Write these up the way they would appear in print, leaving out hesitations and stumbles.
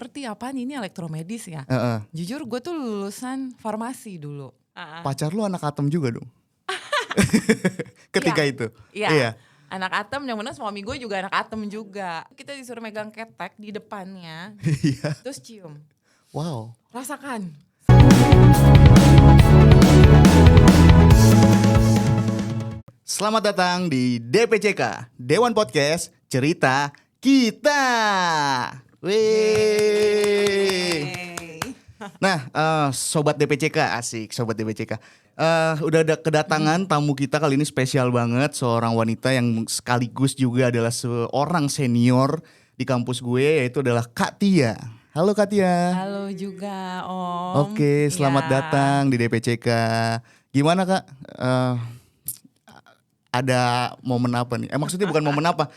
ngerti apaan ini elektromedis ya. Heeh. Jujur gue tuh lulusan farmasi dulu. Pacar lu anak atom juga dong? Ketika itu? Iya. Anak atom, yang mana suami gue juga anak atom juga. Kita disuruh megang ketek di depannya, Iya. terus cium. Wow. Rasakan. Selamat datang di DPCK, Dewan Podcast Cerita Kita. Wih. Nah, sobat DPCK, asik sobat DPCK. Udah ada kedatangan tamu kita kali ini spesial banget, seorang wanita yang sekaligus juga adalah seorang senior di kampus gue, yaitu adalah Kak Tia. Halo Kak Tia. Halo juga Om. Oke, selamat datang di DPCK. Gimana Kak? Ada momen apa nih? Maksudnya bukan momen apa?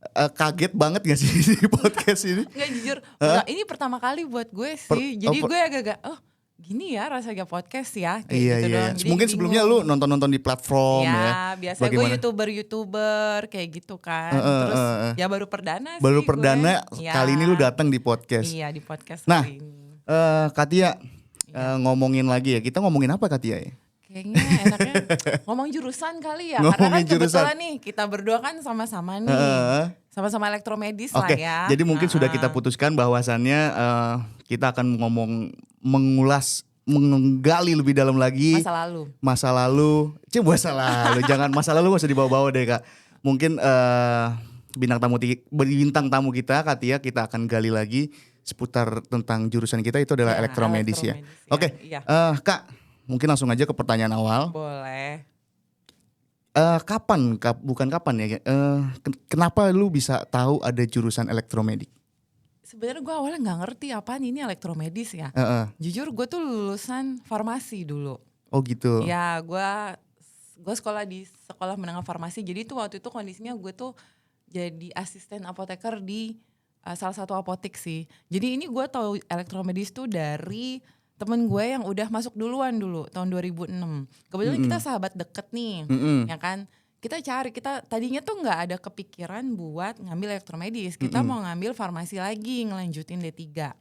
Kaget banget gak sih di podcast ini? Nggak, jujur, ini pertama kali buat gue sih. Jadi gue agak-agak, gini ya rasanya podcast ya. Kayak Iya, gitu iya. doang. Jadi Mungkin sebelumnya lu nonton-nonton di platform ya. Biasa gue YouTuber kayak gitu kan. Terus ya baru perdana sih. Baru perdana gue. kali ini lu datang di podcast. Iya, di podcast Nah, kali ini. Kak Tia, ngomongin lagi ya. Kita ngomongin apa Kak Tia ya? Kayaknya enaknya ngomong jurusan kali ya. Ngomongin Karena kan jurusan. kebetulan nih kita berdua kan sama-sama nih. Sama-sama elektromedis lah ya. Jadi mungkin sudah kita putuskan bahwasannya kita akan menggali lebih dalam lagi masa lalu. Jangan masa lalu gak usah dibawa-bawa deh Kak. Mungkin bintang tamu kita Kak Tia, kita akan gali lagi seputar tentang jurusan kita itu adalah elektromedis ya. Oke. Kak, mungkin langsung aja ke pertanyaan awal. Boleh. Kenapa lu bisa tahu ada jurusan elektromedik? Sebenarnya gue awalnya nggak ngerti apaan ini elektromedis ya. Jujur gue tuh lulusan farmasi dulu. Oh gitu. Ya gue sekolah di sekolah menengah farmasi. Jadi tuh waktu itu kondisinya gue tuh jadi asisten apoteker di salah satu apotek sih. Jadi ini gue tahu elektromedis tuh dari temen gue yang udah masuk duluan dulu tahun 2006. Kebetulan kita sahabat deket nih, ya kan. Kita tadinya tuh nggak ada kepikiran buat ngambil elektromedis. Kita mau ngambil farmasi lagi, ngelanjutin D3.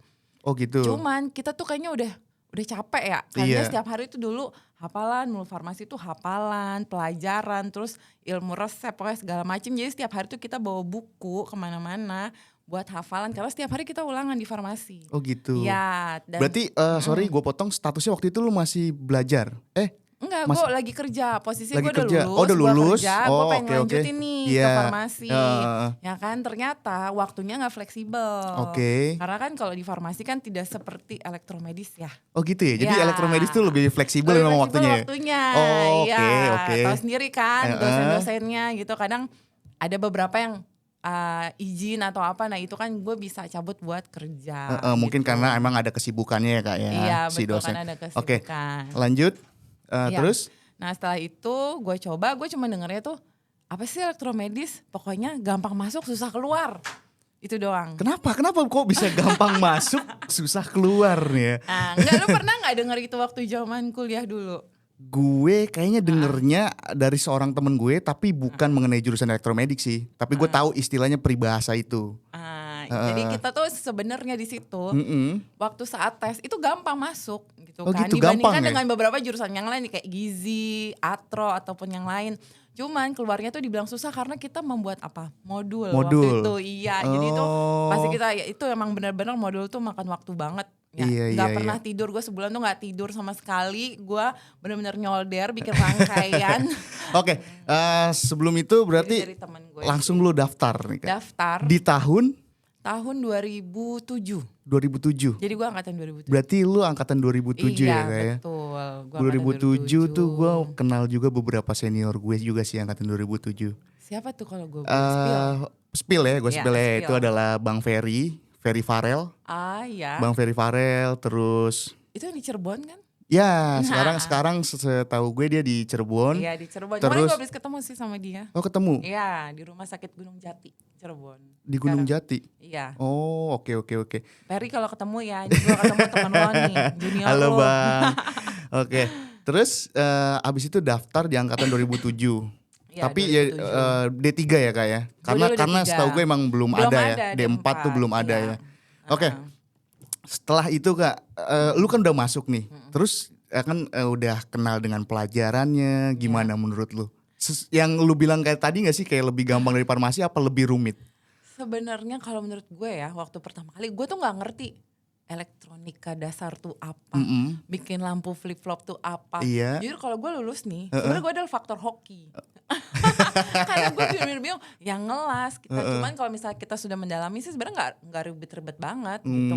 Oh gitu. Cuman kita tuh kayaknya udah capek ya. Karena setiap hari itu dulu hafalan, mulu farmasi tuh hafalan, pelajaran, terus ilmu resep, pokoknya segala macem. Jadi setiap hari tuh kita bawa buku kemana-mana buat hafalan, karena setiap hari kita ulangan di farmasi. Oh gitu. Ya. Berarti sorry gue potong, statusnya waktu itu lu masih belajar? Enggak, gue lagi kerja. Posisi gue udah udah lulus. Gue pengen lanjutin nih ke farmasi. Ya kan, ternyata waktunya gak fleksibel. Karena kan kalau di farmasi kan tidak seperti elektromedis ya. Oh gitu ya, jadi elektromedis tuh lebih fleksibel memang waktunya. Oke. Tahu sendiri kan dosen-dosennya gitu. Kadang ada beberapa yang izin atau apa, nah itu kan gue bisa cabut buat kerja. Mungkin gitu. karena emang ada kesibukannya ya Kak ya. Iya si betul, dosen. kan ada kesibukan. Lanjut. Terus? Nah setelah itu gue cuma dengernya tuh apa sih elektromedis, pokoknya gampang masuk susah keluar, itu doang. Kenapa kok bisa gampang masuk susah keluar nih ya? Enggak, lu pernah gak denger itu waktu zaman kuliah dulu? Gue kayaknya dengernya dari seorang temen gue, tapi bukan mengenai jurusan elektromedik sih. Tapi gue tahu istilahnya peribahasa itu. Jadi kita tuh sebenarnya di situ waktu saat tes itu gampang masuk gitu kan. Gitu, dibandingkan gampang, dengan beberapa jurusan yang lain kayak gizi, atro ataupun yang lain. Cuman keluarnya tuh dibilang susah karena kita membuat modul waktu itu. Iya, jadi itu pasti kita ya itu emang benar-benar modul tuh makan waktu banget. Ya, gak pernah tidur, gue sebulan tuh gak tidur sama sekali. Gue benar-benar nyolder bikin rangkaian. Oke, sebelum itu berarti langsung lu daftar nih Kak? Daftar di tahun 2007. Jadi gue angkatan 2007. Berarti lu angkatan 2007 ya Kak ya? Betul. 2007 tuh gue kenal juga beberapa senior gue juga sih angkatan 2007. Siapa tuh kalau gue spill? Spill ya, gue spill ya. Itu adalah Bang Ferry Farel. Iya. Bang Ferry Farel, terus. Itu yang di Cirebon kan? Ya, sekarang setahu gue dia di Cirebon. Iya di Cirebon. Terus, gue habis ketemu sih sama dia. Oh ketemu? Iya, di Rumah Sakit Gunung Jati, Cirebon. Di Gunung Jati? Iya. Oh oke. Ferry kalau ketemu ya, ini gue ketemu teman lo nih, junior. Halo lo. Bang. Oke. Terus abis itu daftar di angkatan 2007. Ya, tapi D3 ya Kak ya? Karena setahu gue emang belum ada ya. D4 tuh belum ada ya. Oke. setelah itu Kak, lu kan udah masuk nih. Terus kan udah kenal dengan pelajarannya, gimana menurut lu? Yang lu bilang kayak tadi gak sih kayak lebih gampang dari farmasi apa lebih rumit? Sebenarnya kalau menurut gue ya, waktu pertama kali gue tuh nggak ngerti elektronika dasar tuh apa, bikin lampu flip flop tuh apa. Iya. Jujur kalau gue lulus nih, sebenarnya gue adalah faktor hoki. Karena gue bener-bener bingung, yang ngelas kita. Cuman kalau misalnya kita sudah mendalami sih sebenarnya nggak ribet-ribet banget gitu,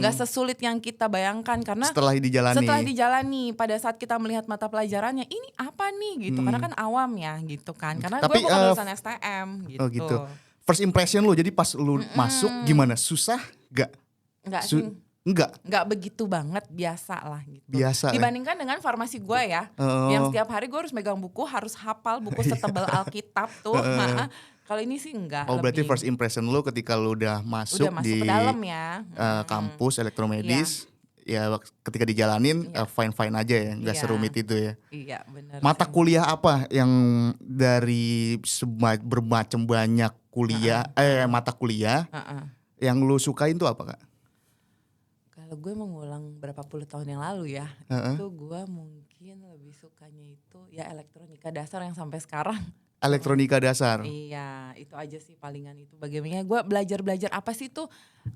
nggak sesulit yang kita bayangkan karena Setelah dijalani pada saat kita melihat mata pelajarannya ini apa nih gitu, karena kan awam ya gitu kan, karena Tapi, gue bukan lulusan STM gitu. Oh gitu. First impression lu, jadi pas lu masuk gimana? Susah gak? Enggak sih. Enggak Begitu banget, biasa lah gitu. Biasa ya? Dibandingkan dengan farmasi gue ya, yang setiap hari gue harus megang buku, harus hafal buku setebal Alkitab tuh. Kalau ini sih enggak. Oh berarti first impression lu ketika lu udah masuk ke dalam ya. Kampus elektromedis, ya ketika dijalanin fine-fine aja ya, nggak serumit itu ya. Iya benar. Mata kuliah apa yang dari bermacam banyak kuliah, mata kuliah yang lu sukain tuh apa Kak? Kalau gue mengulang berapa puluh tahun yang lalu ya, itu gue mungkin lebih sukanya itu ya elektronika dasar yang sampai sekarang. Elektronika dasar. Iya, itu aja sih palingan itu. Bagaimana gue belajar apa sih tuh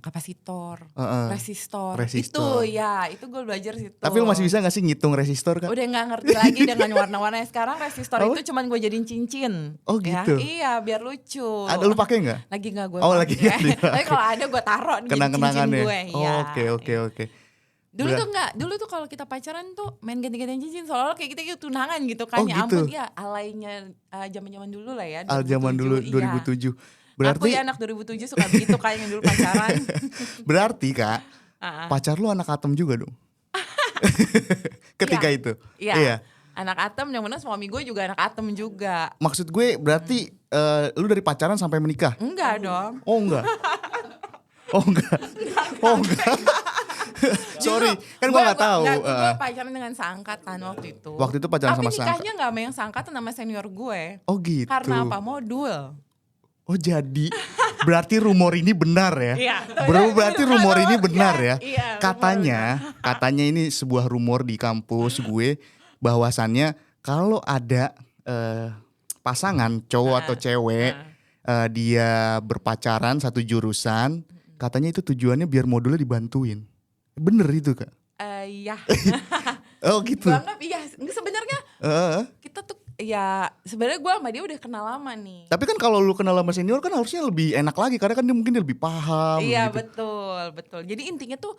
kapasitor, resistor. Itu ya, itu gue belajar situ. Tapi lu masih bisa gak sih ngitung resistor Kak? Udah gak ngerti lagi dengan warna-warnanya sekarang. Resistor itu cuman gue jadiin cincin. Oh gitu. Ya, iya, biar lucu. Ada lu pakai nggak? Lagi nggak gue. Oh lagi. Tapi kalau ada gue taruh di cincin gue. Oke. Dulu tuh kalau kita pacaran tuh main ganti-gantian cincin, soalnya kayak kita tunangan gitu kan. Ya gitu. ampun ya, alaynya zaman-zaman dulu lah ya. Zaman dulu 2007. Berarti aku ya anak 2007 suka begitu kayak yang dulu pacaran. Berarti Kak, pacar lu anak Atom juga dong? Ketika itu. Iya. Anak Atom, yang mana suami gue juga anak Atom juga. Maksud gue berarti lu dari pacaran sampai menikah? Enggak dong. Oh enggak. Sorry, kan gue gak tahu. Gue pacaran dengan seangkatan waktu itu. Waktu itu pacaran sama seangkatan. Tapi nikahnya gak sama yang seangkatan, sama senior gue. Oh gitu. Karena apa? Modul. Oh jadi, berarti rumor ini benar ya? Iya. Berarti rumor ini benar ya? Iya, Katanya ini sebuah rumor di kampus gue, bahwasannya kalau ada pasangan cowok atau cewek, dia berpacaran satu jurusan, katanya itu tujuannya biar modulnya dibantuin. Bener itu Kak? Iya. Oh gitu. Gue anggap iya. Sebenarnya kita tuh ya sebenarnya gue sama dia udah kenal lama nih. Tapi kan kalau lu kenal sama senior kan harusnya lebih enak lagi karena kan dia mungkin lebih paham. Iya gitu. betul. Jadi intinya tuh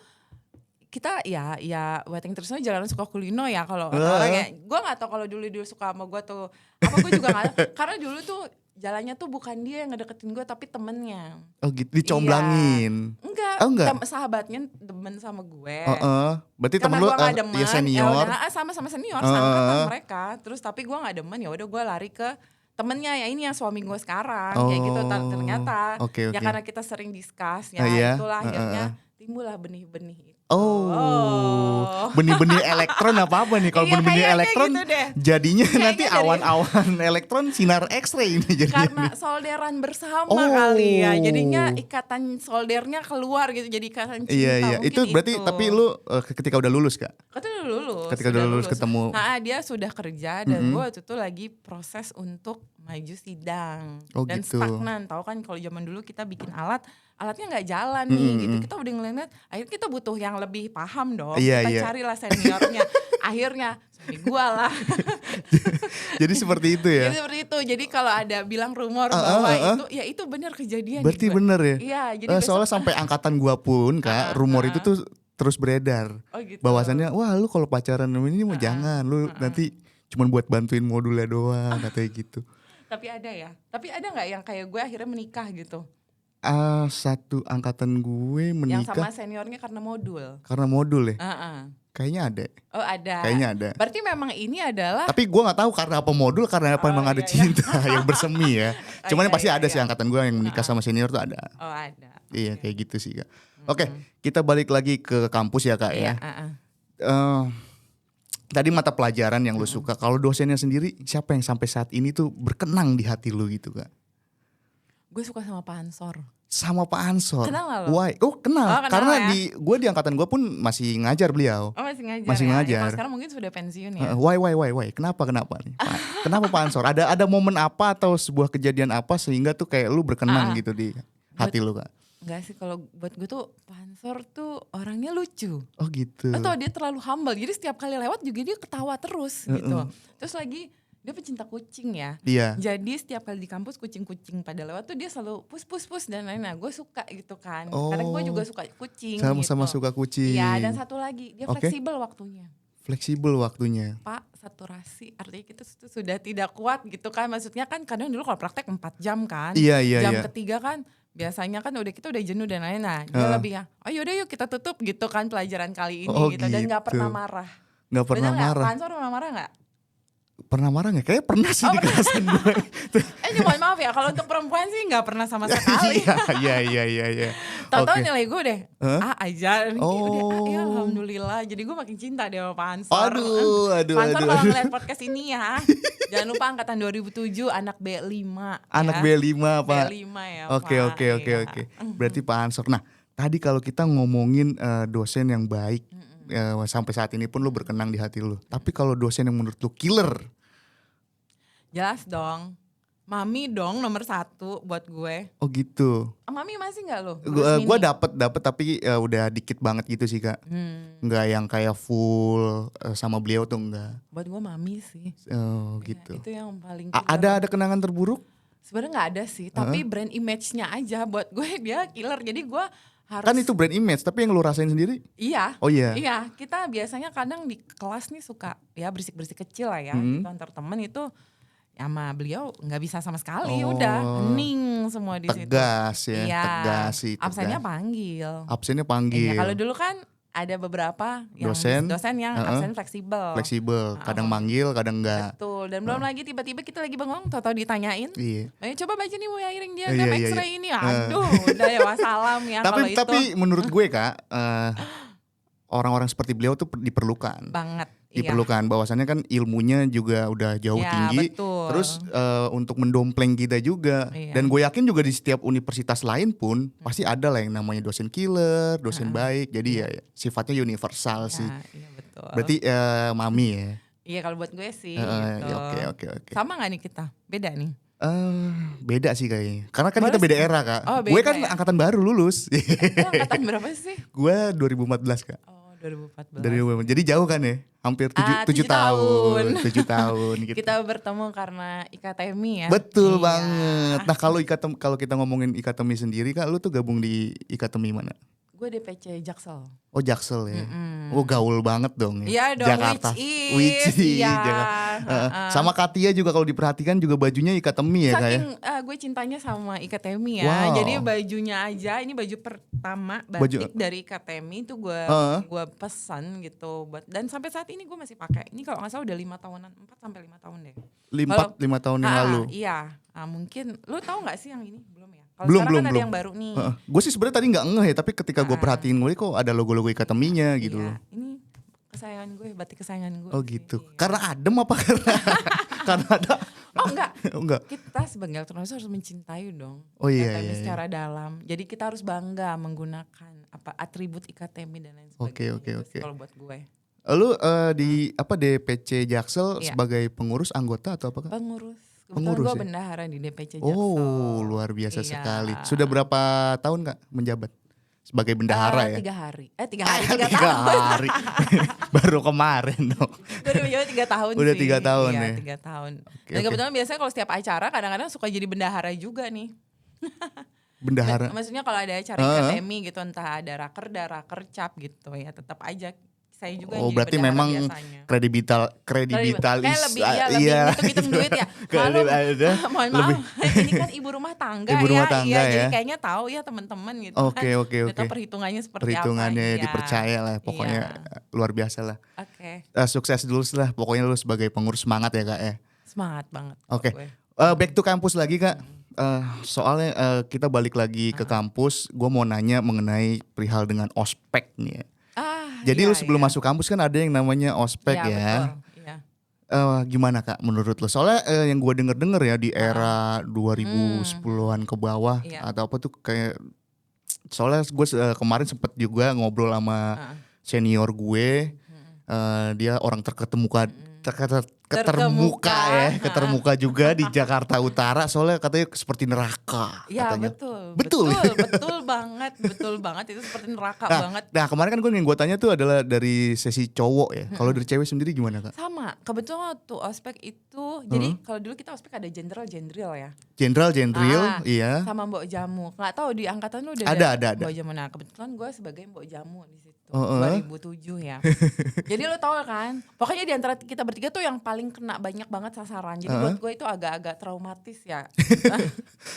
kita ya wedding terusnya jalan suka kulino ya kalau orang ya. Gue nggak tahu kalau dulu suka sama gue tuh apa, gue juga nggak. Karena dulu tuh jalannya tuh bukan dia yang ngedeketin gue tapi temennya. Oh gitu, dicomblangin. Iya. Enggak. Sahabatnya demen sama gue. Berarti temen lu ya senior. Sama senior, seangkatan mereka. Terus tapi gue nggak demen, ya udah gue lari ke temennya ya, ini yang suami gue sekarang. Kayak gitu ternyata. Ya karena kita sering discuss ya, itulah akhirnya timbullah benih-benih itu. Benih-benih elektron apa nih? Kalau benih-benih elektron gitu jadinya nanti awan-awan elektron sinar X-ray ini jadinya. Karena solderan bersama kali ya, jadinya ikatan soldernya keluar gitu, jadi ikatan cinta. Iya. Itu berarti tapi lu ketika udah lulus Kak? Ketika udah lulus ketemu. Nah dia sudah kerja dan gue waktu itu lagi proses untuk maju sidang. Dan gitu. Stagnan, tahu kan kalau zaman dulu kita bikin alatnya nggak jalan nih gitu. Kita udah ngeliat, akhirnya kita butuh yang lebih paham dong. Kita carilah seniornya. Akhirnya suami gue lah. Jadi seperti itu ya? Jadi seperti itu. Jadi kalau ada bilang rumor bahwa itu, ya itu benar kejadian. Berarti benar ya? Iya. Jadi soalnya sampai angkatan gue pun Kak, rumor itu tuh terus beredar. Gitu. Bahwasannya wah lu kalau pacaran ini mau jangan. Lu nanti cuma buat bantuin modulnya doang katanya gitu. Tapi ada gak yang kayak gue akhirnya menikah gitu? Satu angkatan gue menikah. Yang sama seniornya karena modul. Karena modul ya? Kayaknya ada. Oh ada. Kayaknya ada. Berarti memang ini adalah. Tapi gue gak tahu karena apa modul, karena apa memang ada cinta yang bersemi ya. Cuman pasti ada sih angkatan gue yang menikah sama senior tuh ada. Oh ada. Iya kayak gitu sih Kak. Oke, kita balik lagi ke kampus ya Kak ya. Tadi mata pelajaran yang lu suka. Kalau dosennya sendiri siapa yang sampai saat ini tuh berkenang di hati lu gitu Kak? Gue suka sama Pak Ansor. sama Pak Ansor. Kenal nggak lo? Why? Oh kenal, Oh, kenal karena ya? di angkatan gue pun masih ngajar beliau. Oh masih ngajar Masih ya? ngajar. Ya, kalau sekarang mungkin sudah pensiun ya? Why? Kenapa nih? Kenapa Pak Ansor? Ada momen apa atau sebuah kejadian apa sehingga tuh kayak lu berkenan gitu di hati lu Kak? Enggak sih, kalau buat gue tuh Pansor tuh orangnya lucu. Oh gitu. Atau dia terlalu humble, jadi setiap kali lewat juga dia ketawa terus gitu. Terus lagi dia pecinta kucing ya. Iya. Jadi setiap kali di kampus kucing-kucing pada lewat tuh dia selalu pus dan lain-lain. Nah gue suka gitu kan. Karena gue juga suka kucing Sama-sama gitu. suka kucing. Iya, dan satu lagi dia fleksibel waktunya. Fleksibel waktunya. Pak saturasi, artinya kita sudah tidak kuat gitu kan. Maksudnya kan kadang dulu kalau praktek 4 jam kan. Iya. Jam ketiga kan biasanya kan kita udah jenuh dan lain-lain. Nah dia lebih ya, oh yaudah yuk kita tutup gitu kan pelajaran kali ini gitu. Dan gak pernah marah. Gak pernah marah. Pansor pernah marah gak? Pernah marah gak? Kayaknya pernah sih di kelasan gue. Mohon maaf ya, kalau untuk perempuan sih gak pernah sama sekali. Iya. Tahu-tahu nilai gue deh aja. Oh. Ya alhamdulillah. Jadi gue makin cinta deh sama Pansor. Aduh. Pansor kalau ngeliat podcast ini ya, jangan lupa angkatan 2007 anak B5. Anak ya. B5 Pak. B5 ya Oke. Pak. Oke. Berarti Pak Ansor. Nah tadi kalau kita ngomongin dosen yang baik, sampai saat ini pun lu berkenang di hati lu. Tapi kalau dosen yang menurut lu killer? Jelas dong. Mami dong nomor 1 buat gue. Oh gitu. Mami masih gak lo? Gue dapet tapi udah dikit banget gitu sih Kak. Nggak yang kayak full sama beliau tuh enggak. Buat gue mami sih. Oh gitu. Ya, itu yang paling Ada kenangan terburuk? Sebenarnya nggak ada sih, tapi brand image-nya aja buat gue dia killer. Jadi gue harus. Kan itu brand image, tapi yang lu rasain sendiri? Iya. Oh iya. Iya, kita biasanya kadang di kelas nih suka ya berisik-berisik kecil lah ya. Gitu antar temen itu sama beliau nggak bisa sama sekali. Udah hening semua di situ. Tegas ya, iya. tegas sih. Absennya panggil. Absennya panggil. Iya, kalau dulu kan ada beberapa yang dosen yang absen fleksibel. Kadang manggil, kadang enggak. Betul. Dan belum lagi tiba-tiba kita lagi bengong, tahu-tahu ditanyain. Iya. Ayo coba baca nih Bu Airing dia Iya, X-ray ini. Aduh, udah ya wassalam ya kalau itu. Tapi menurut gue Kak, orang-orang seperti beliau tuh diperlukan. Banget. Diperlukan. Bahwasannya kan ilmunya juga udah jauh tinggi. Betul. Terus untuk mendompleng kita juga. Dan gue yakin juga di setiap universitas lain pun pasti ada lah yang namanya dosen killer, dosen baik. Jadi ya sifatnya universal sih. Iya betul. Berarti mami ya. Iya kalau buat gue sih gitu. Oke. Sama gak nih kita? Beda nih? Beda sih kayaknya. Karena kan kita beda era Kak. Gue kan angkatan baru lulus. Angkatan berapa sih? Gue 2014 Kak. 2014. Jadi jauh kan ya? Hampir 7 tahun. 7 tahun gitu. Kita bertemu karena IKTMI ya. Betul banget. Nah kalau kita ngomongin IKTMI sendiri Kak, lu tuh gabung di IKTMI mana? Gue DPC Jaksel. Oh Jaksel ya. Oh gaul banget dong ya. Iya dong, Jakarta. which is. Jakarta. Sama Katia juga kalau diperhatikan juga bajunya IKTMI ya Kak ya. Saking gue cintanya sama IKTMI ya. Wow. Jadi bajunya aja, ini baju pertama batik dari IKTMI itu gue pesan gitu buat, dan sampai saat ini gue masih pakai. Ini kalau nggak salah udah 5 tahunan, 4 sampai 5 tahun deh. 5 tahun yang lalu. Iya. Mungkin lu tahu nggak sih yang ini? Belum ya? Kalau Belum. kan ada yang baru nih. Gue sih sebenarnya tadi nggak ngeh ya, tapi ketika gue perhatiin gue kok ada logo-logo IKTMI-nya gitu loh. Ini kesayangan gue, batik kesayangan gue. Oh gitu. Karena adem apa karena ada? Oh enggak. Enggak. Kita sebagai elektronis harus mencintai dong. Oh iya. secara dalam. Jadi kita harus bangga menggunakan atribut IKTMI dan lain sebagainya. Oke. Kalau buat gue. Lu di DPC Jaksel sebagai pengurus anggota atau apa? Pengurus Pengurus gue ya? bendahara di DPC Jaksel. Oh luar biasa sekali. Sudah berapa tahun Kak menjabat sebagai bendahara ya? 3 hari. 3 tahun. Baru kemarin dong. Udah 3 tahun Udah sih. 3 tahun iya, ya. 3 tahun. Dan kebetulan biasanya kalau setiap acara kadang-kadang suka jadi bendahara juga nih. Bendahara. Maksudnya kalau ada acara IKTMI gitu, entah ada rakercap gitu ya, tetap aja saya juga jadi berarti memang biasanya. kredibitalis. Lebih hitung duit ya. Mohon maaf, ini kan ibu rumah tangga ya. Jadi kayaknya tahu ya teman-teman gitu. Oke. Perhitungannya seperti Perhitungannya apa. dipercaya lah, pokoknya luar biasa lah. Oke. Sukses dulu lah, pokoknya lu sebagai pengurus semangat ya Kak ya. Semangat banget. Oke. Back to kampus lagi Kak. Soalnya kita balik lagi ke kampus, gue mau nanya mengenai perihal dengan ospek nih ya. Jadi lu sebelum masuk kampus kan ada yang namanya ospek ya. Betul, iya. Gimana Kak menurut lo? Soalnya yang gue denger ya di era 2010-an ke bawah Iya. atau apa tuh kayak, soalnya gue kemarin sempet juga ngobrol sama senior gue, dia orang terkemuka ketermuka juga di Jakarta Utara, soalnya katanya seperti neraka Iya katanya. betul banget itu seperti neraka banget. Nah kemarin kan yang gue tanya tuh adalah dari sesi cowok ya. Kalau dari cewek sendiri gimana Kak? Sama, kebetulan waktu ospek itu, jadi kalau dulu kita ospek ada jenderal ya. Jenderal, iya. Sama mbok jamu. Nggak tahu di angkatan lu udah Ada. mbok jamu. Nah kebetulan gue sebagai mbok jamu di situ 2007 ya. Jadi lu tau kan, pokoknya di antara kita bertiga tuh yang paling kena banyak banget sasaran. Jadi buat gue itu agak-agak traumatis ya.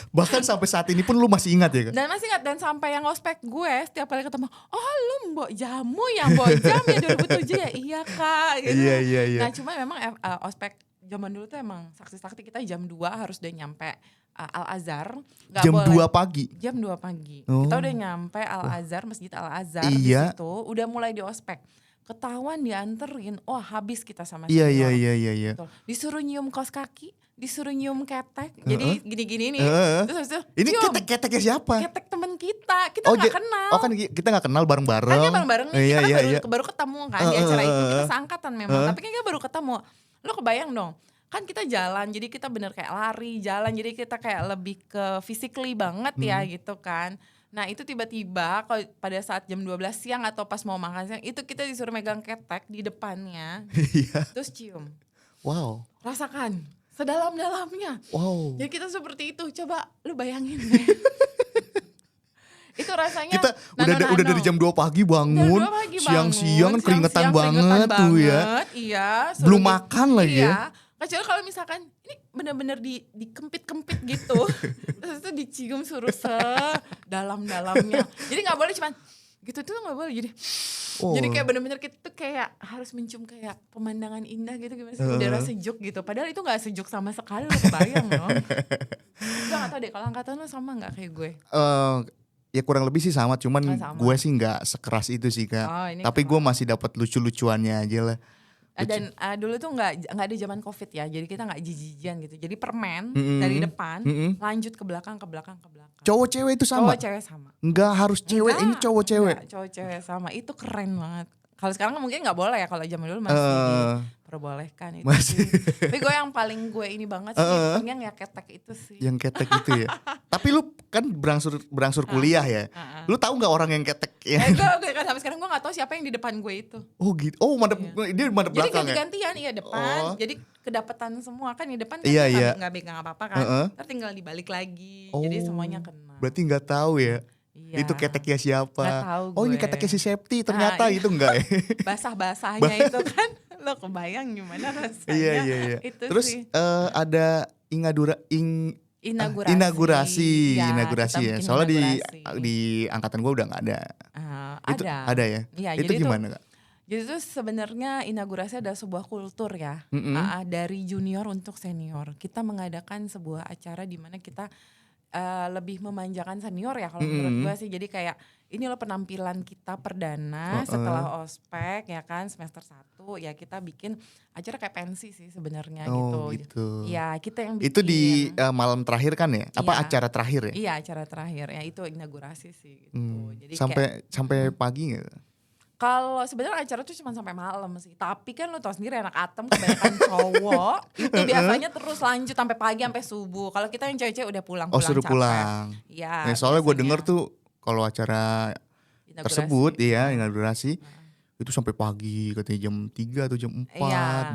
Bahkan sampai saat ini pun lu masih ingat ya Kak? Dan masih ingat, dan sampai yang ospek gue setiap kali ketemu, oh lu mbok jamu yang mbok jam ya 2007 ya, iya Kak gitu. Iya. Nah cuma memang ospek zaman dulu tuh emang sakti-sakti kita jam 2 harus udah nyampe Al-Azhar. Jam 2 pagi? Jam 2 pagi. Kita udah nyampe Al-Azhar, Masjid Al-Azhar di situ, udah mulai di ospek. Ketahuan dianterin, habis kita sama senior. Iya. Disuruh nyium kaos kaki, disuruh nyium ketek, jadi gini-gini nih. Terus ini keteknya siapa? Ketek temen kita gak kenal. Oh kan kita gak kenal bareng-bareng. Kan kita bareng-bareng nih, kita kan baru ketemu kan di acara itu. Kita seangkatan memang, tapi kan kita baru ketemu. Lo kebayang dong, kan kita jalan, jadi kita bener kayak lari, jalan, jadi kita kayak lebih ke physically banget ya gitu kan. Nah itu tiba-tiba kalau pada saat jam 12 siang atau pas mau makan siang, itu kita disuruh megang ketek di depannya, terus cium. Wow. Rasakan, sedalam-dalamnya. Wow. Jadi kita seperti itu, coba lu bayangin deh. Itu rasanya kita udah dari jam 2 pagi bangun, siang-siang keringetan banget tuh ya. Iya. Belum makan lagi ya. Kecuali kalau misalkan ini benar-benar dikempit-kempit gitu. Terus itu dicium suruh dalam-dalamnya. Jadi gak boleh cuman gitu tuh, gak boleh. Jadi kayak benar-benar kita tuh kayak harus mencium kayak pemandangan indah gitu, gimana sih, udara sejuk gitu. Padahal itu gak sejuk sama sekali, lo kebayang dong. Gue gak tau deh kalau angkatan lo sama gak kayak gue? Ya kurang lebih sih sama, cuman gue sih nggak sekeras itu sih Kak. Tapi gue masih dapat lucu-lucuannya aja lah. Dan dulu tuh nggak ada zaman COVID ya, jadi kita nggak jijian gitu. Jadi permen dari depan lanjut ke belakang. Cowok cewek itu sama? Cowok cewek sama. Nggak harus cewek, ini cowok cewek. Cowok cewek sama, itu keren banget. Kalau sekarang mungkin nggak boleh ya, kalau zaman dulu masih diperbolehkan itu sih. Tapi gue yang paling gue ini banget sih, yang ketek itu sih. Yang ketek itu ya. Tapi lu kan berangsur kuliah ya. Lu tahu nggak orang yang ketek? Gue kan sampai sekarang gue nggak tahu siapa yang di depan gue itu. Oh gitu. Oh dia madep belakang ya. Jadi ganti-gantian, iya depan. Jadi kedapetan semua kan di depan kan nggak pegang apa-apa kan. Ntar tinggal dibalik lagi. Jadi semuanya kena. Berarti nggak tahu ya. Iya. Itu keteknya siapa? Gak tahu gue. Ini keteknya si Septi ternyata itu enggak ya. Basah-basahnya itu kan. Lo kebayang gimana rasanya. Iya. Itu terus sih. Ada inaugurasi ya. Soalnya di angkatan gue udah nggak ada. Itu ada ya. Iya, itu gimana Kak? Jadi itu sebenarnya inaugurasi adalah sebuah kultur ya. Dari junior untuk senior. Kita mengadakan sebuah acara di mana kita lebih memanjakan senior ya kalau menurut gue sih. Jadi kayak ini loh penampilan kita perdana setelah ospek ya kan, semester 1 ya, kita bikin acara kayak pensi sih sebenarnya gitu. Ya kita yang bikin. Itu di malam terakhir kan ya? Apa acara terakhir ya? Iya, acara terakhir ya, itu inaugurasi sih gitu. Jadi sampai pagi nggak? Kalau sebenarnya acara tuh cuma sampai malam sih. Tapi kan lo tau sendiri anak Atem kebanyakan cowok itu biasanya terus lanjut sampai pagi sampai subuh. Kalau kita yang cewek-cewek udah pulang suruh capek. Pulang. Ya, soalnya gue denger tuh kalau acara tersebut inaugurasi itu sampai pagi, katanya jam 3 atau jam 4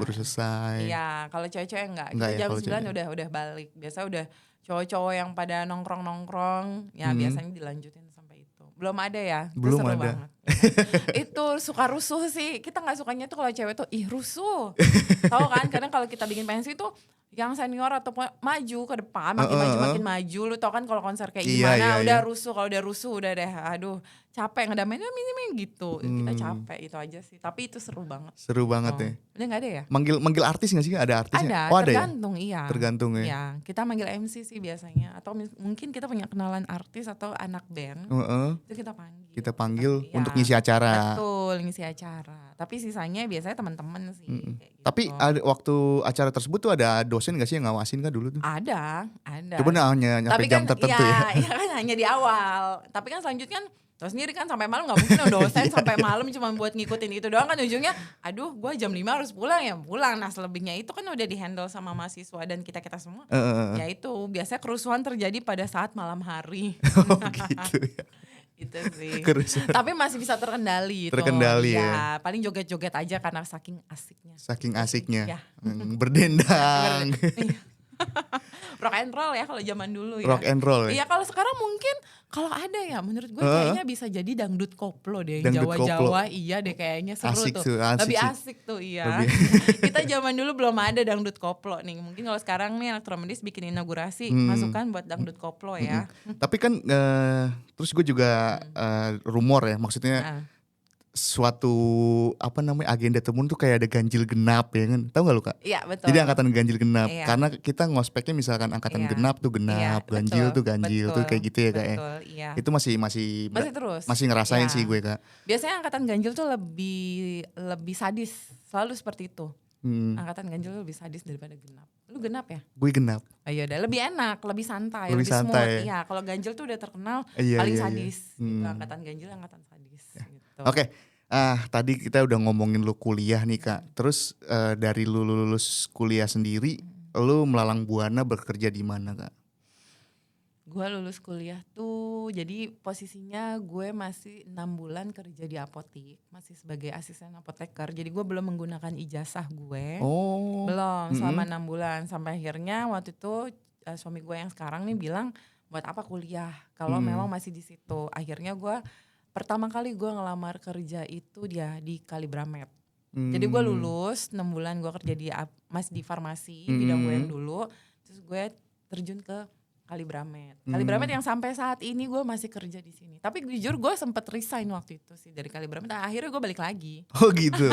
baru selesai. Iya, kalau cewek-cewek enggak ya, jam 9 udah balik. Biasa udah cowok-cowok yang pada nongkrong-nongkrong ya biasanya dilanjutin sampai itu. Belum ada ya? Belum seru ada. Banget. Itu suka rusuh sih. Kita gak sukanya tuh kalau cewek tuh rusuh. Tahu kan? Kadang kalau kita bikin pensi tuh yang senior atau maju ke depan, makin maju. Lu tau kan kalau konser kayak gimana, udah rusuh. Kalau udah rusuh udah deh, aduh capek ngedamainnya gitu. Kita capek, itu aja sih. Tapi itu seru banget. Seru banget ya. Udah gak ada ya? Manggil artis gak sih? Ada artisnya? Ada, tergantung ya? Iya. Tergantung ya? Iya, kita manggil MC sih biasanya. Atau mungkin kita punya kenalan artis atau anak band, itu kita panggil. Kita panggil untuk ngisi acara. Betul, ngisi acara. Tapi sisanya biasanya teman-teman sih. Kayak gitu. Tapi ada, waktu acara tersebut tuh ada dosen gak sih yang ngawasin kah dulu tuh? Ada. Coba hanya nyampe Tapi jam kan tertentu ya. ya kan hanya di awal. Tapi kan selanjutnya kan tau sendiri kan sampai malam gak mungkin dong dosen sampai malam cuma buat ngikutin itu doang kan ujungnya. Aduh gue jam 5 harus pulang ya pulang. Nah selebihnya itu kan udah di handle sama mahasiswa dan kita semua. Ya itu biasanya kerusuhan terjadi pada saat malam hari. Oh gitu ya. Itu sih. Kerusuhan. Tapi masih bisa terkendali itu. Terkendali ya. Paling joget-joget aja karena saking asiknya. Saking asiknya. Ya. Berdendang. Rock and roll ya kalau zaman dulu ya. Rock and roll ya. Iya kalau sekarang mungkin kalau ada ya menurut gue kayaknya bisa jadi dangdut koplo deh. Jawa-Jawa iya deh kayaknya seru asik tuh. Asik Lebih sih. asik tuh iya. Kita zaman dulu belum ada dangdut koplo nih. Mungkin kalau sekarang nih Elektromedis bikin inaugurasi masukan buat dangdut koplo ya. Tapi kan terus gue juga rumor ya maksudnya suatu apa namanya agenda temun tuh kayak ada ganjil genap ya kan, tahu nggak lu Kak? Iya betul. Jadi angkatan ganjil genap karena Iya. kita ngospeknya misalkan angkatan Iya. genap tuh genap, Iya, ganjil betul, tuh ganjil tuh kayak gitu ya Kak ya. Betul, iya. Itu masih terus. masih ngerasain Iya. sih gue Kak. Biasanya angkatan ganjil tuh lebih sadis, selalu seperti itu. Angkatan ganjil tuh lebih sadis daripada genap. Lu genap ya? Gue genap. Ayo udah lebih enak, lebih santai, Lebih lebih smooth. santai. Iya, kalau ganjil tuh udah terkenal Iya, paling iya, iya. sadis. Gitu. Angkatan ganjil, angkatan sadis. Gitu. Oke. Tadi kita udah ngomongin lu kuliah nih Kak. Terus dari lu lulus kuliah sendiri, lu melalang buana bekerja di mana Kak? Gue lulus kuliah tuh, jadi posisinya gue masih 6 bulan kerja di apotik, masih sebagai asisten apoteker. Jadi gue belum menggunakan ijazah gue, Oh. belum selama 6 bulan. Sampai akhirnya waktu itu suami gue yang sekarang nih bilang, buat apa kuliah kalau memang masih di situ. Akhirnya gue pertama kali gue ngelamar kerja itu dia di Kalibramed. Jadi gue lulus 6 bulan gue kerja masih di farmasi, bidang gue yang dulu. Terus gue terjun ke Kalibramed. Kalibramed yang sampai saat ini gue masih kerja di sini. Tapi jujur gue sempet resign waktu itu sih dari Kalibramed. Nah, akhirnya gue balik lagi. Oh gitu.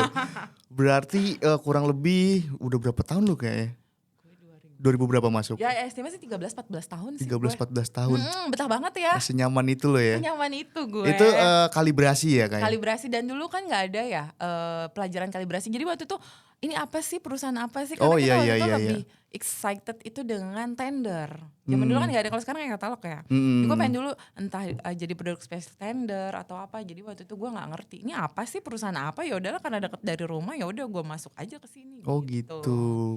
Berarti kurang lebih udah berapa tahun lu kayaknya? 2000 berapa masuk? Ya estimasi 13-14 tahun sih 13-14 tahun. betah banget ya. Masih nyaman itu lo ya? Nyaman itu gue. Itu kalibrasi ya kayaknya? Kalibrasi dan dulu kan gak ada ya pelajaran kalibrasi. Jadi waktu itu ini apa sih perusahaan apa sih? Karena Oh, kita iya, waktu iya, itu iya, lebih excited itu dengan tender. Zaman dulu kan gak ada, kalau sekarang kayak katalog ya. Jadi gue pengen dulu entah jadi produk spesial tender atau apa. Jadi waktu itu gue nggak ngerti ini apa sih perusahaan apa. Ya udahlah karena deket dari rumah ya udah gue masuk aja ke sini. Oh gitu.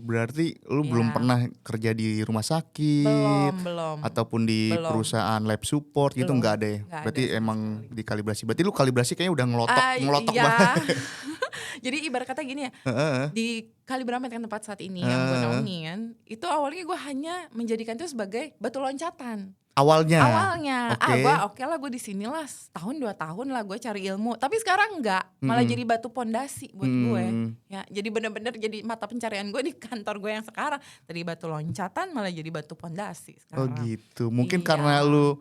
Berarti lu belum pernah kerja di rumah sakit? Belum. Ataupun di perusahaan lab support gitu Belum. nggak ada ya? Nggak Berarti ada sama emang sekali. di kalibrasi. Berarti lu kalibrasi kayaknya udah ngelotok Iya. banget. Jadi ibarat kata gini ya, di Kalibramed kan tempat saat ini yang gue naungin, itu awalnya gue hanya menjadikan itu sebagai batu loncatan. Awalnya. Oke lah gue di sini lah setahun 2 tahun lah gue cari ilmu. Tapi sekarang enggak, malah jadi batu pondasi buat gue. Ya, jadi bener-bener jadi mata pencarian gue di kantor gue yang sekarang. Tadi batu loncatan malah jadi batu pondasi Oh sekarang. gitu. Mungkin Iya. karena lu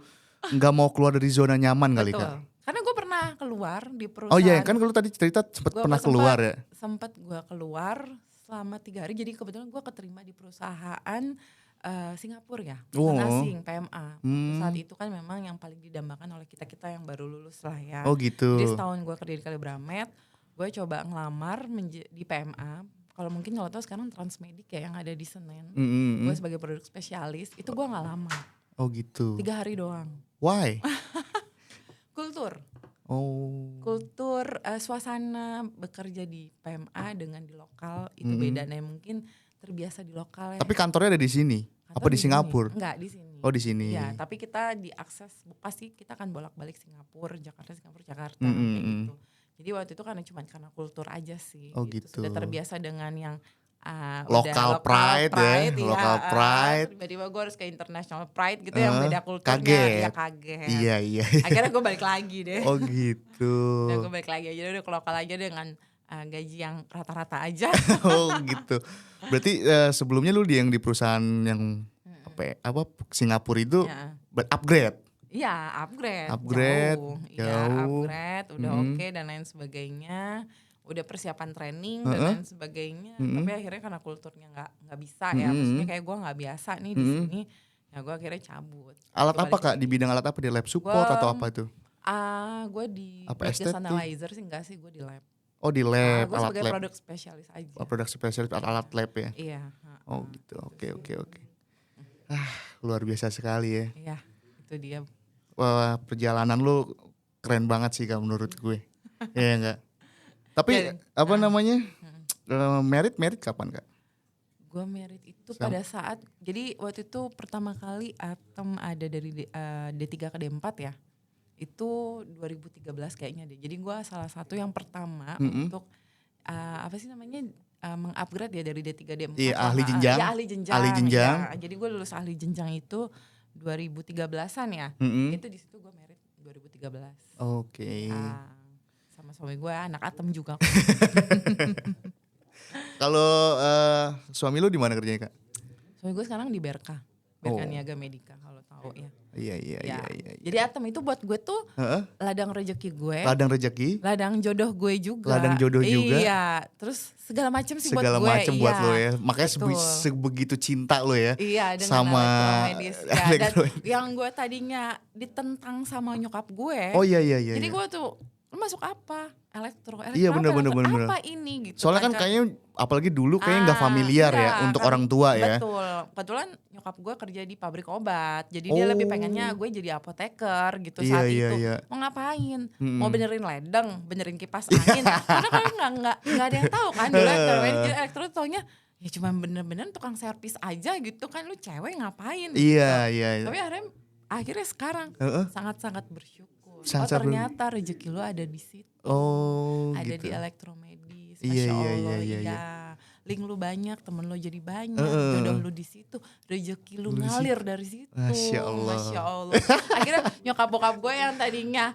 nggak mau keluar dari zona nyaman kali Betul. Kak. Karena gue pernah keluar di perusahaan. Oh iya, kan kalau tadi cerita pernah keluar ya. Sempat gue keluar selama 3 hari. Jadi kebetulan gue keterima di perusahaan Singapura ya, perusahaan asing PMA. Saat itu kan memang yang paling didambakan oleh kita yang baru lulus lah ya. Oh gitu. Jadi setahun gue kerja di Kalibramed, gue coba ngelamar di PMA. Kalau mungkin kalau tahu sekarang Transmedik ya yang ada di Senen. Gue sebagai produk spesialis itu gue nggak lama. Oh gitu. 3 hari doang. Why? Kultur. Oh. Kultur suasana bekerja di PMA dengan di lokal itu bedanya mungkin terbiasa di lokal ya. Tapi kantornya ada di sini? Kantor Apa di Singapura? Enggak, di sini. Oh di sini. Ya, tapi kita diakses pasti kita akan bolak-balik Singapura, Jakarta, kayak gitu. Jadi waktu itu karena kultur aja sih. Oh gitu. Sudah terbiasa dengan yang Local udah pride ya, local pride. Tiba-tiba gue harus ke international pride gitu yang beda kulturnya. Kaget. Ya kaget. Iya. Akhirnya gue balik lagi deh. Oh gitu. Udah gue balik lagi aja udah ke lokal aja dengan gaji yang rata-rata aja. Oh gitu. Berarti sebelumnya lu yang di perusahaan yang Singapura itu upgrade. Iya, upgrade. Jauh. Upgrade, udah oke dan lain sebagainya. Udah persiapan training dan lain sebagainya. Tapi akhirnya karena kulturnya nggak bisa ya. Maksudnya kayak gue nggak biasa nih di sini. Ya gue akhirnya cabut. Alat apa Kak? Di bidang alat apa? Di lab support atau apa itu? Gue di Apa gas estetik? analyzer sih enggak sih, gue di lab. Oh di lab, Gue alat sebagai lab. produk spesialis aja. Produk spesialis alat lab ya. Iya. Oh gitu, oke. Luar biasa sekali ya. Iya, itu dia. Wah perjalanan lu keren banget sih Kak menurut gue. Iya enggak? Tapi apa namanya, merit kapan Kak? Gue merit itu pada saat, jadi waktu itu pertama kali Atom ada dari D3 ke D4 ya. Itu 2013 kayaknya deh. Jadi gue salah satu yang pertama untuk apa sih namanya, mengupgrade ya dari D3 D4. Iya, ahli jenjang. Iya, ahli jenjang. Ahli jenjang. Ya. Jadi gue lulus ahli jenjang itu 2013-an ya. Itu di situ gue merit 2013. Oke. Sama suami gue anak Atom juga. Kalau suami lu di mana kerjanya Kak? Suami gue sekarang di Berka Niaga Medika kalau tahu ya. Iya. Jadi Atom itu buat gue tuh ladang rezeki gue. Ladang rezeki. Ladang jodoh gue juga. Ladang jodoh juga. Iya, terus segala macam sih buat gue. Segala macam buat iya. lo ya. Makanya sebegitu cinta lo ya. Iya, dengan sama elektromedis. Ya, dan yang gue tadinya ditentang sama nyokap gue. Oh iya. Jadi gue tuh, lu masuk apa? Elektro Iya benar. apa ini gitu. Soalnya kan kayaknya apalagi dulu kayaknya nggak familiar ya untuk kan, orang tua ya. Betul. Kebetulan nyokap gue kerja di pabrik obat. Jadi dia lebih pengennya gue jadi apoteker gitu saat itu. Iya. Mau ngapain? Mau benerin ledeng, benerin kipas angin. Karena kan nggak ada yang tahu kan dulu elektro taunya ya cuma bener-bener tukang servis aja gitu kan, lu cewek ngapain gitu. Iya. Tapi akhirnya sekarang sangat-sangat bersyukur. Ternyata rezeki lu ada di situ. Ada gitu. di elektromedis. Masya Allah. Iya. Link lu banyak, temen lu jadi banyak, jodoh lu di situ, rezeki lu ngalir dari situ. Masya Allah. Akhirnya nyokap bokap gue yang tadinya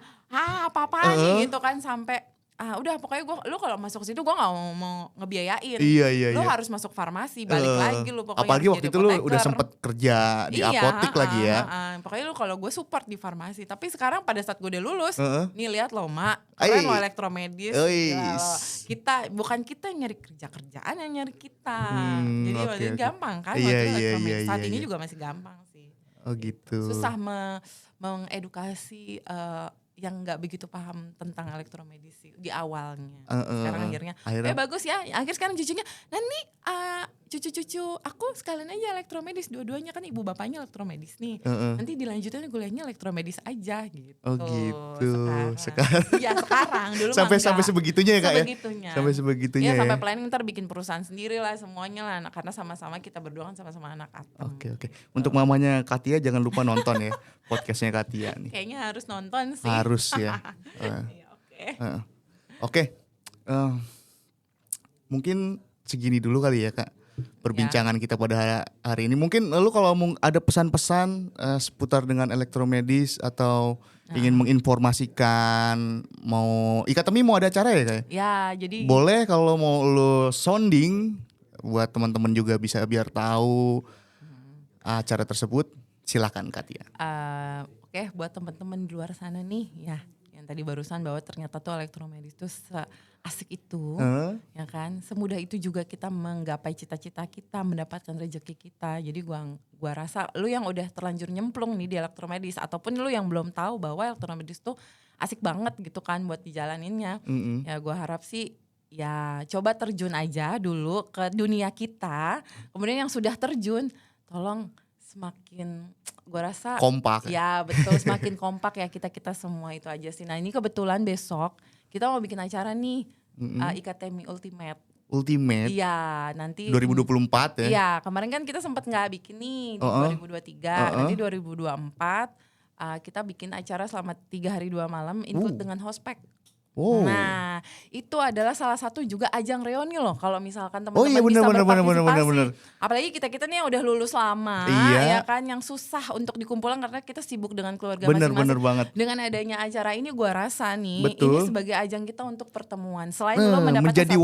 apa-apaan nih gitu kan, sampai udah pokoknya lu kalau masuk ke situ gue nggak mau ngebiayain. Iya. Lu harus masuk farmasi, balik lagi lu pokoknya. Apalagi waktu itu lu udah sempet kerja di apotik lagi ya. Pokoknya lu kalau gue support di farmasi. Tapi sekarang pada saat gue udah lulus, nih lihat lo mak, keren lo elektromedis. Bukan kita yang nyari kerjaan yang nyari kita. Jadi waktu itu gampang kan, waktu elektromedis. Saat ini juga masih gampang sih. Oh gitu. Susah mengedukasi yang nggak begitu paham tentang elektromedis di awalnya. Sekarang akhirnya bagus ya. Akhir sekarang cucunya nanti cucu-cucu aku sekalian aja elektromedis, dua-duanya kan ibu bapaknya elektromedis nih. Nanti dilanjutin kuliahnya elektromedis aja gitu. Oh gitu. Sekarang. Iya sekarang. Dulu sampai sebegitunya ya Kak ya. Sampai sebegitunya ya. Sampai planning ntar bikin perusahaan sendiri lah semuanya lah. Karena sama-sama kita berdua kan sama-sama anak Atom. Oke. Untuk mamanya Katia jangan lupa nonton ya podcastnya Katia nih. Kayaknya harus nonton sih. Harus ya. Oke. Mungkin segini dulu kali ya Kak perbincangan kita pada hari ini. Mungkin lu kalau ada pesan-pesan seputar dengan elektromedis atau ingin menginformasikan, mau Ikatemi mau ada acara ya Kak? Ya, jadi boleh kalau mau lu sounding buat teman-teman juga bisa biar tahu acara tersebut, silakan Katia. Oke, buat teman-teman di luar sana nih ya, yang tadi barusan bahwa ternyata tuh elektromedis tuh asik itu, ya kan, semudah itu juga kita menggapai cita-cita kita, mendapatkan rezeki kita. Jadi gua rasa lu yang udah terlanjur nyemplung nih di elektromedis, ataupun lu yang belum tahu bahwa elektromedis tuh asik banget gitu kan buat dijalaninnya, ya gua harap sih ya coba terjun aja dulu ke dunia kita. Kemudian yang sudah terjun, tolong semakin gua rasa kompak. Ya betul, semakin kompak ya kita semua itu aja sih. Nah ini kebetulan besok kita mau bikin acara nih, Ikatemi Ultimate. Iya, nanti 2024 ya. Iya, kemarin kan kita sempat nggak bikin nih di 2023. Nanti 2024 kita bikin acara selama 3 hari 2 malam include dengan hospek. Nah, itu adalah salah satu juga ajang reuni loh. Kalau misalkan teman-teman bisa berpartisipasi. Apalagi kita nih yang udah lulus lama, ya kan, yang susah untuk dikumpulkan karena kita sibuk dengan keluarga masing-masing. Bener banget. Dengan adanya acara ini gue rasa nih, ini sebagai ajang kita untuk pertemuan. Selain lo mendapatkan menjadi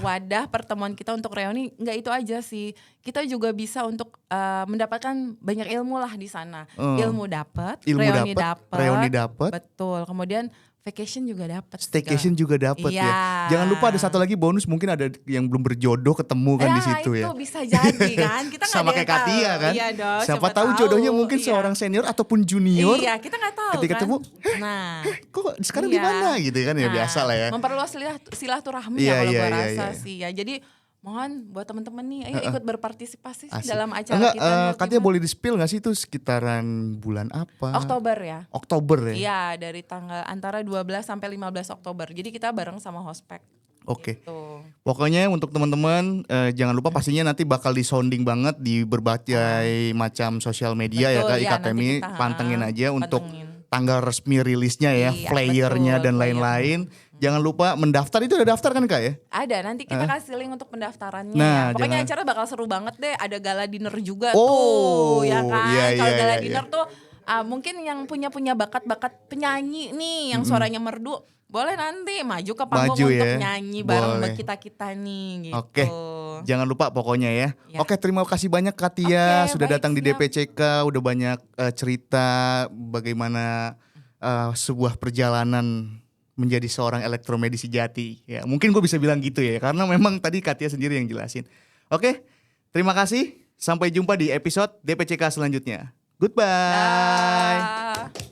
wadah pertemuan kita untuk reuni, nggak itu aja sih. Kita juga bisa untuk mendapatkan banyak ilmu lah di sana. Ilmu dapat, reuni dapat. Betul. Kemudian vacation juga dapat. Staycation juga dapat Iya. ya. Jangan lupa ada satu lagi bonus, mungkin ada yang belum berjodoh ketemu kan di situ ya. Itu bisa jadi kan. Kita nggak Sama ada kayak yang tahu. Katia kan. Iya dong. Siapa tahu jodohnya mungkin Iya. seorang senior ataupun junior. Iya, kita nggak tahu Ketika kan. ketemu, Nah, kok sekarang di iya. mana gitu kan ya, biasa lah ya. Memperluas silaturahmi Iya, ya kalau iya, gue iya, rasa iya. sih ya. Jadi mohon buat teman-teman nih, ayo ikut berpartisipasi Asik. dalam acara Enggak, kita. Multimat. Katanya boleh di-spill gak sih itu sekitaran bulan apa? Oktober ya. Oktober ya? Iya, dari tanggal antara 12 sampai 15 Oktober. Jadi kita bareng sama Hospek. Oke. Gitu. Pokoknya untuk teman-teman jangan lupa pastinya nanti bakal disounding banget di berbagai macam sosial media ya Betul, Kak ya, Ikatemi, nanti kita, pantengin aja untuk pantengin. tanggal resmi rilisnya ya, Iya, flyernya betul, dan lain-lain. Jangan lupa mendaftar, itu udah daftar kan Kak ya? Ada, nanti kita kasih link untuk pendaftarannya Nah, ya. Pokoknya jangan- acara bakal seru banget deh. Ada gala dinner juga Oh, tuh, ya kan? iya, Kalau iya, gala iya, dinner tuh mungkin yang punya bakat-bakat penyanyi nih, yang suaranya merdu, boleh nanti maju ke panggung Maju untuk ya, nyanyi bareng boleh. kita nih gitu. Oke, jangan lupa pokoknya ya. Ya. Oke, terima kasih banyak Katia Oke, sudah baik, datang di siap. DPCK, udah banyak cerita bagaimana sebuah perjalanan menjadi seorang elektromedis sejati. Ya, mungkin gue bisa bilang gitu ya, karena memang tadi Katia sendiri yang jelasin. Oke, terima kasih. Sampai jumpa di episode DPCK selanjutnya. Goodbye. Dah.